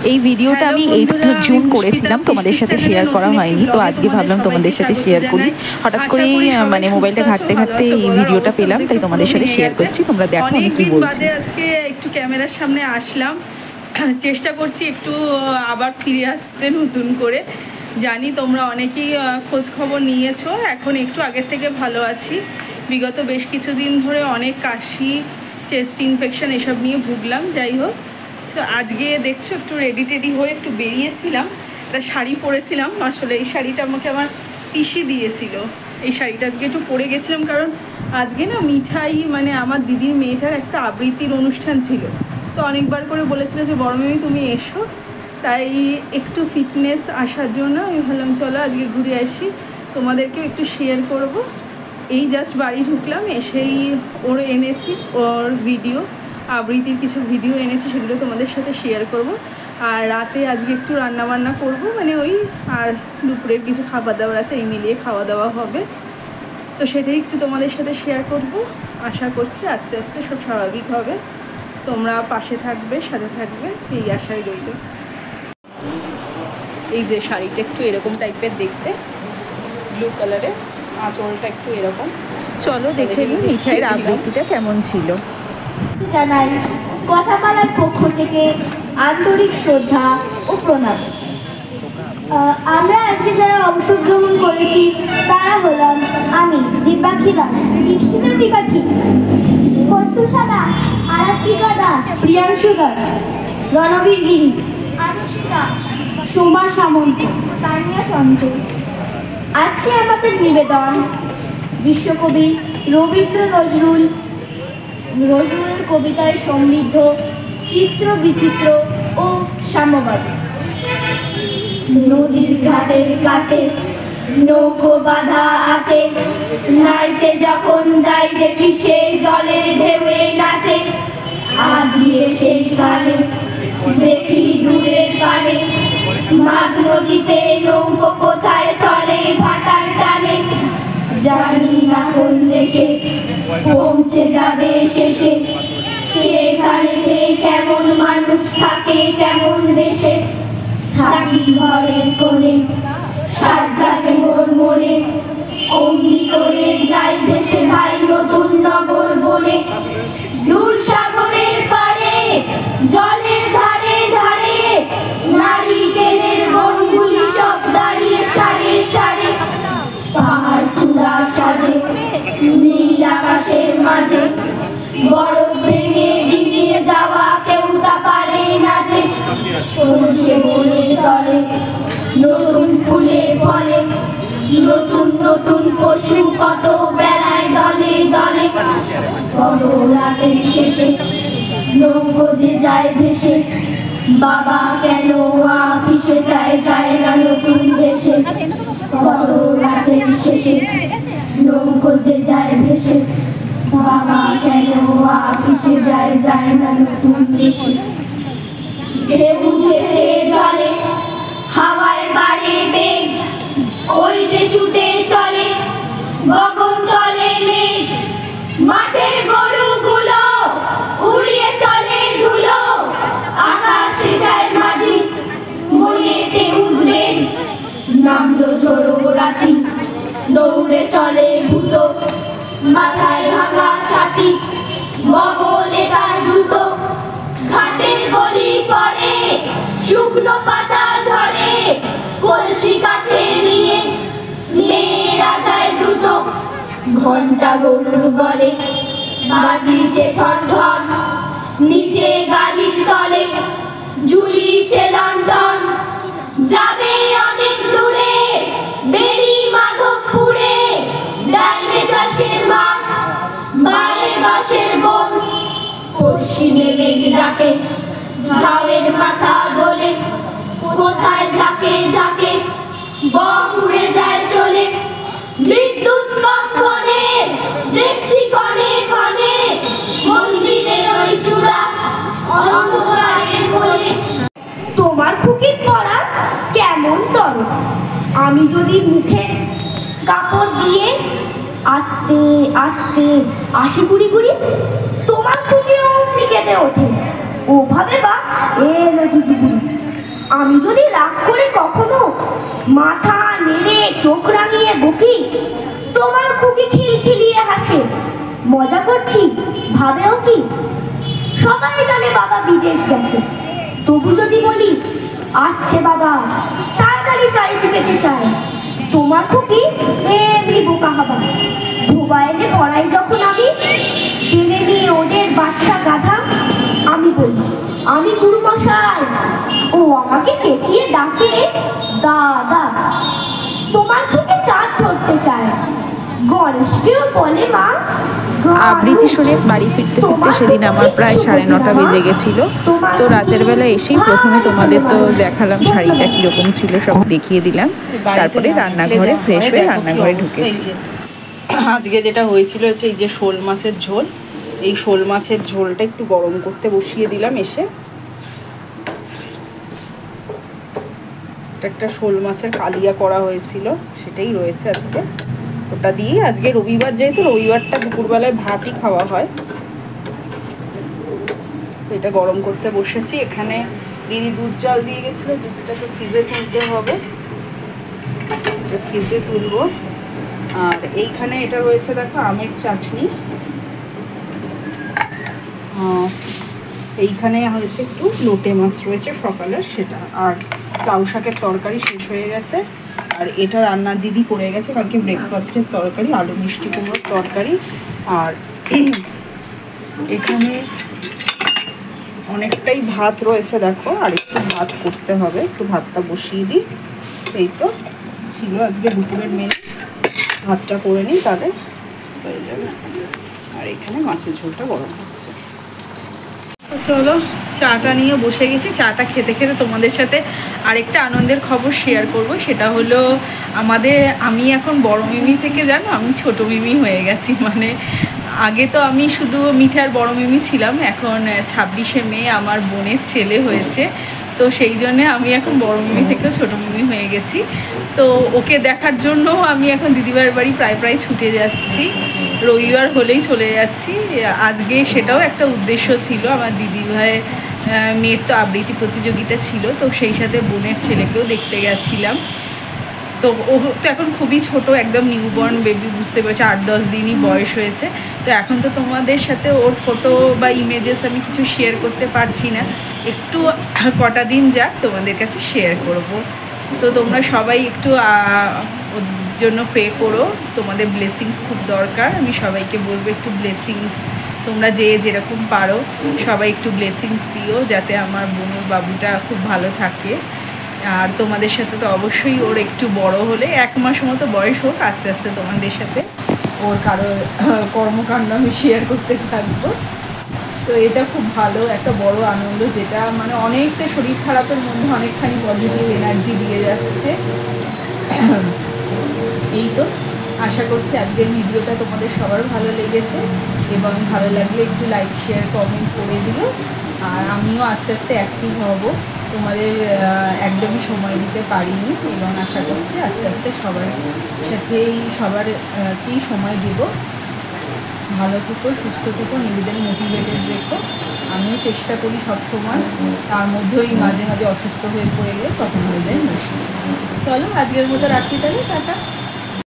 এই ভিডিওটা আমি 8 জুন করেছিলাম, তোমাদের সাথে শেয়ার করা হয়নি, তো আজকে ভাবলাম তোমাদের সাথে শেয়ার করি। হঠাৎ করেই মানে মোবাইলটা ঘাঁটতে ঘাঁটতে এই ভিডিওটা পেলাম, তাই তোমাদের সাথে শেয়ার করছি। তোমরা দেখো আমি কি বলছি। আজকে একটু ক্যামেরার সামনে আসলাম, চেষ্টা করছি একটু আবার ফিরে আসতে নতুন করে। জানি তোমরা অনেকেই খোঁজ খবর নিয়েছো, এখন একটু আগের থেকে ভালো আছি। বিগত বেশ কিছুদিন ধরে অনেক কাশি, চেস্ট ইনফেকশন এসব নিয়ে ভুগলাম। যাই হোক, তো আজকে দেখছো একটু রেডি টেডি হয়ে একটু বেরিয়েছিলাম। একটা শাড়ি পরেছিলাম, আসলে এই শাড়িটা আমাকে আমার পিসি দিয়েছিল। এই শাড়িটা আজকে একটু পরে গেছিলাম, কারণ আজকে না মিঠাই মানে আমার দিদির মেয়েটার একটা আবৃত্তির অনুষ্ঠান ছিল। তো অনেকবার করে বলেছিল যে বড় মেয়ে তুমি এসো, তাই একটু ফিটনেস আসার জন্য আমি ভাবলাম চলো আজকে ঘুরে আসি, তোমাদেরকেও একটু শেয়ার করব। এই জাস্ট বাড়ি ঢুকলাম, এসেই ওর এনেছি, ওর ভিডিও আবৃত্তির কিছু ভিডিও এনেছি, সেগুলো তোমাদের সাথে শেয়ার করব। আর রাতে আজকে একটু রান্নাবান্না করব, মানে ওই আর দুপুরের কিছু খাবার দাবার আছে, এই মিলিয়ে খাওয়া দাওয়া হবে। তো সেটাই একটু তোমাদের সাথে শেয়ার করব। আশা করছি আস্তে আস্তে সব স্বাভাবিক হবে, তোমরা পাশে থাকবে, সাথে থাকবে, এই আশাই রইল। এই যে শাড়িটা একটু এরকম টাইপের দেখতে, ব্লু কালারের, আঁচলটা একটু এরকম। চলো দেখে নিই মিঠাইয়ের আবৃত্তিটা কেমন ছিল। জানাই কথামালার পক্ষ থেকে আন্তরিক শ্রদ্ধা ও প্রণাম। আমরা আজকে যারা অংশগ্রহণ করেছি তারা হলাম আমি দীপাক্ষী দাস, দীক্ষিতা ত্রিপাঠী, প্রত্যুষা দাস, আরাত্রিকা দাস, প্রিয়াংশু দাস, রণবীর গিরি, আনুষী দাস, সোমা সামন্ত, তানিয়া চন্দ্র। আজকে আমাদের নিবেদন বিশ্বকবি রবীন্দ্র নজরুলের কবিতায় সমৃদ্ধ চিত্র বিচিত্র ও সাম্যবাদী। নদীর ঘাটের কাছে নৌকো বাঁধা আছে, নাইতে যখন যাই দেখি সেই জলের ঢেউয়ে নাচে। আজ গিয়ে সেইখানে দেখি দূরের পানে, মাঝ নদীতে নৌকো কোথায় চলে ভাটার টানে। জানি না কোন দেশে পৌঁছে যাবে শেষে, সেখানে কেমন মানুষ থাকে কেমন বেশে। থাকি ঘরের কোণে সাজাতে মোর মনে, অমনি করে যাই ভেসে ভাই নতুন নগর বনে। দূর সাগরের পারে জলের ধারে ধারে, নারিকেলের বনগুলি সব দাঁড়িয়ে সারে সারে। পাহাড় চূড়া সাজে নীল আকাশের মাঝে, বরফ ভেঙে ডিঙিয়ে যাওয়া কেউ তা পারে না যে। সে বনের তলে নতুন ফুলে ফলে, নতুন নতুন পশু কত বেড়ায় দলে দলে। কত রাতের শেষে নৌকো যে যায় ভেসে, বাবা কেন আপিসে যায় যায় না নতুন দেশে। কত রাতের শেষে নৌকো যে যায় ভেসে, বাবা কেন আপিসে যায় যায় না নতুন দেশে। ঢেউ উঠেছে জলে হাওয়ায় বাড়ে বেগ, ওই যে ছুটে চলে গগন তলে মেঘ। মাঠের গরুগুলো উড়িয়ে চলে ধুলো, আকাশে যায় মাঝি মনেতে উদ্বেগ। নামলো ঝোড়ো রাতি দৌড়ে চলে ভূত, মাথায় ভাঙা ছাতি বগলে তার জুতো। ঘাটের গলি পড়ে শুকনো পাতা ঝরে, কলসি কাঠে নিয়ে মেয়েরা যায় দ্রুত। ঘন্টা গরুর গলে বাজিছে ঠন ঠন, নিচে গাড়ির তলে ঝুলিছে লণ্ঠন। যাবে অনেক দূরে বেড়ি মাধবপুরে, ডাইনে চাষের মাঠ বায়ে বাঁশের বন। পশ্চিমে মেঘ ডাকে ঝাউয়ের মাথা দোলে, কোথায় ঝাঁকে ঝাঁকে বক উড়ে যায় চলে। বিদ্যুৎ কক্ষণে দেখছি কনে কনে, মন্দিরের ওই চূড়া অন্ধকারের কোণে। তোমার খুকির পড়া কেমন তর, আমি যদি মুখে কাপড় দিয়ে আস্তে আস্তে আসি গুড়ি গুড়ি, তোমার খুকি অমনি কেঁদে ওঠে। ওভাবে বা এলো ঝুঝুগুড়ি। আমি যদি রাগ করে কখনো মাথা নেড়ে চোখ রাঙিয়ে বকি, তোমার খুকি খিলখিলিয়ে হাসে। মজা করছি ভাবেও কি? সবাই জানে বাবা বিদেশ গেছে, তবু যদি বলি আসছে বাবা, তাড়াতাড়ি চারিদিকে চায়। তোমার খুকি এমনি বোকা হবা। মোবাইলে পড়াই যখন আমি, টেনে নিয়ে ওদের বাচ্চা গাধা, আমি বলি আমি গুরুমশাই, ও আমাকে চেঁচিয়ে ডাকে দাদা। তোমার খুকি চাঁদ ধরতে চায়, গণেশকেও বলে মা। আবৃত্তি শুনে বাড়ি ফিরতে ফিরতে সেদিন আমার প্রায় 9:30 বেজে গেছিল। তো রাতের বেলা এসেই প্রথমে তোমাদের তো দেখালাম শাড়িটা কীরকম ছিল, সব দেখিয়ে দিলাম। তারপরে রান্নাঘরে ফ্রেশ হয়ে রান্নাঘরে ঢুকেছি। আজকে যেটা হয়েছিল হচ্ছে এই যে শোল মাছের ঝোল। এই শোল মাছের ঝোলটা একটু গরম করতে বসিয়ে দিলাম এসে। একটা শোল মাছের কালিয়া করা হয়েছিল, সেটাই রয়েছে আজকে। ওটা দিয়ে আজকে রবিবার, যেহেতু রবিবারটা দুপুরবেলায় ভাতই খাওয়া হয়, এটা গরম করতে বসেছি। এখানে দিদি দুধ জাল দিয়ে গেছিলো, দুধটাকে ফ্রিজে তুলতে হবে, ফ্রিজে তুলবো। আর এইখানে এটা রয়েছে দেখো আমের চাটনি, এইখানে হয়েছে একটু লোটে মাছ রয়েছে সকালের সেটা, আর লাউ শাকের তরকারি শেষ হয়ে গেছে। আর এটা রান্নার দিদি করে গেছে কালকে ব্রেকফাস্টের তরকারি, আলু মিষ্টি কুমড়োর তরকারি। আর এখানে অনেকটাই ভাত রয়েছে দেখো, আর একটু ভাত করতে হবে, একটু ভাতটা বসিয়ে দিই। এই তো ছিল আজকে দুপুরের মেনু, ভাতটা করে নিই তাহলে হয়ে যাবে। আর এখানে মাছের ঝোলটা গরম হচ্ছে। চলো চাটা নিয়ে বসে গেছি। চাটা খেতে খেতে তোমাদের সাথে আরেকটা আনন্দের খবর শেয়ার করব। সেটা হলো আমি এখন বড় মিমি থেকে জানো আমি ছোট মিমি হয়ে গেছি। মানে আগে তো আমি শুধু মিঠার বড় মিমি ছিলাম, এখন 26শে মে আমার বোনের ছেলে হয়েছে, তো সেই জন্যে আমি এখন বড় মিমি থেকেও ছোট মিমি হয়ে গেছি। তো ওকে দেখার জন্য আমি এখন দিদিভাইয়ের বাড়ি প্রায় ছুটে যাচ্ছি, রবিবার হলেই চলে যাচ্ছি। আজকে সেটাও একটা উদ্দেশ্য ছিল, আমার দিদিভাই মেয়ের তো আবৃত্তি প্রতিযোগিতা ছিল, তো সেই সাথে বোনের ছেলেকেও দেখতে গেছিলাম। তো ও তো এখন খুবই ছোট, একদম নিউবর্ন বেবি, বুঝতে পেরেছি 8-10 দিনই বয়স হয়েছে। তো এখন তো তোমাদের সাথে ওর ফটো বা ইমেজেস আমি কিছু শেয়ার করতে পারছি না, একটু কটা দিন যাক তোমাদের কাছে শেয়ার করব। তো তোমরা সবাই একটু ওর জন্য প্রে করো, তোমাদের ব্লেসিংস খুব দরকার। আমি সবাইকে বলবো একটু ব্লেসিংস, তোমরা যেরকম পারো সবাই একটু ব্লেসিংস দিও, যাতে আমার বোনের বাবুটা খুব ভালো থাকে। আর তোমাদের সাথে তো অবশ্যই ওর একটু বড় হলে 1 মাস মতো বয়স হোক, আস্তে আস্তে তোমাদের সাথে ওর কর্মকাণ্ড আমি শেয়ার করতে থাকবো। তো এটা খুব ভালো একটা বড় আনন্দ, যেটা মানে অনেকটা শরীর খারাপের মধ্যে অনেকখানি পজিটিভ এনার্জি দিয়ে যাচ্ছে। এই তো আশা করছি আজকের ভিডিওটা তোমাদের সবার ভালো লেগেছে, এবং ভালো লাগলে একটু লাইক শেয়ার কমেন্ট করে দিও। আর আমিও আস্তে আস্তে অ্যাক্টিভ হব, তোমাদের একদমই সময় দিতে পারিনি, এবং আশা করছি আস্তে আস্তে সবার সাথেই সময় দিব। ভালো থেকো, সুস্থ থেকো, নিজেদের মোটিভেটেড রেখো। আমিও চেষ্টা করি সবসময়, তার মধ্যেই মাঝে মাঝে অসুস্থ হয়ে পড়ে গেলে তখন হয়ে যায় মুশকিল। চলো আজকের মতো রাখি তাহলে, টাটা।